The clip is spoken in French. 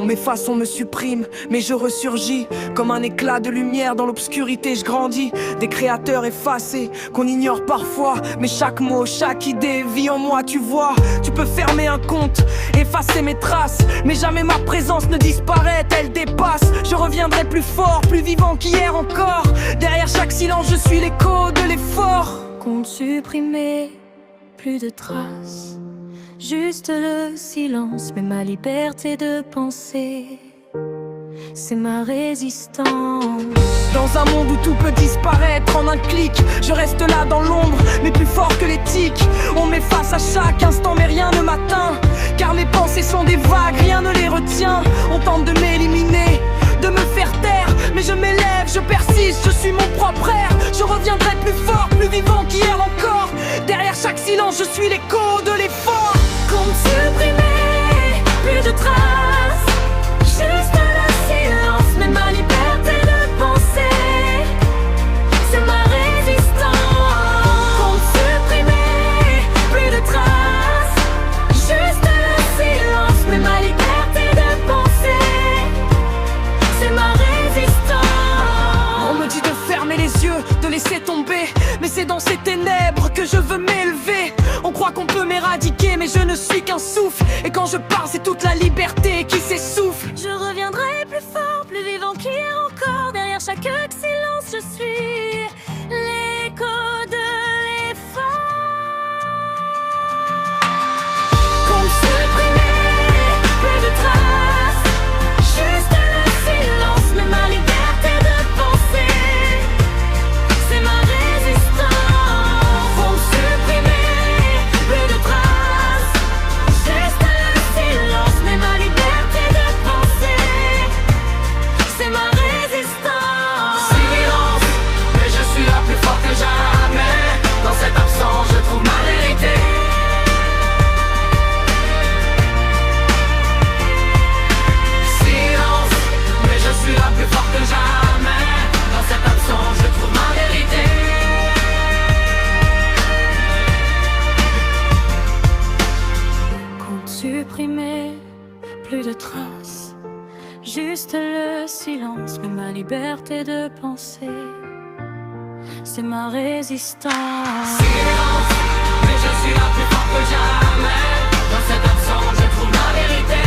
On m'efface, on me supprime, mais je ressurgis comme un éclat de lumière dans l'obscurité. Je grandis, des créateurs effacés qu'on ignore parfois, mais chaque mot, chaque idée vit en moi. Tu vois, tu peux fermer un compte, effacer mes traces, mais jamais ma présence ne disparaît, elle dépasse. Je reviendrai plus fort, plus vivant qu'hier encore. Derrière chaque silence, je suis l'écho de l'effort. Compte supprimé, plus de traces, juste le silence, mais ma liberté de penser, c'est ma résistance. Dans un monde où tout peut disparaître en un clic, je reste là dans l'ombre, mais plus fort que les tics. On m'efface à chaque instant, mais rien ne m'atteint, car mes pensées sont des vagues, rien ne les retient. On tente de m'éliminer, de me faire taire, mais je m'élève, je persiste, je suis mon propre air. Je reviendrai plus fort, plus vivant qu'hier encore. Derrière chaque silence, je suis l'écho de l'effort. Compte supprimé, plus de traces, juste le silence, mais ma liberté de penser, c'est ma résistance. Compte supprimé, plus de traces, juste le silence, mais ma liberté de penser, c'est ma résistance. On me dit de fermer les yeux, de laisser tomber, mais c'est dans ces ténèbres que je veux m'élever. On croit qu'on peut m'éradiquer, mais je ne suis qu'un souffle. Et quand je parle, c'est toute la liberté qui s'essouffle. Je reviendrai plus fort, plus vivant qu'hier encore. Derrière chaque silence, je suis l'écho de l'effort. Compte supprimé, plus de traces, juste le silence, mais ma liberté de penser, c'est ma résistance. Compte supprimé, plus de traces, juste le silence, mais ma liberté de penser, c'est ma résistance. Silence, mais je suis là plus fort que jamais. Dans cette absence, je trouve ma vérité. Silence, mais je suis là plus fort que jamais. Dans cette absence, je trouve ma vérité. Compte supprimé, plus de traces, juste le silence, mais ma liberté de penser, c'est ma résistance. Silence, mais je suis là plus fort que jamais. Dans cette absence, je trouve ma vérité.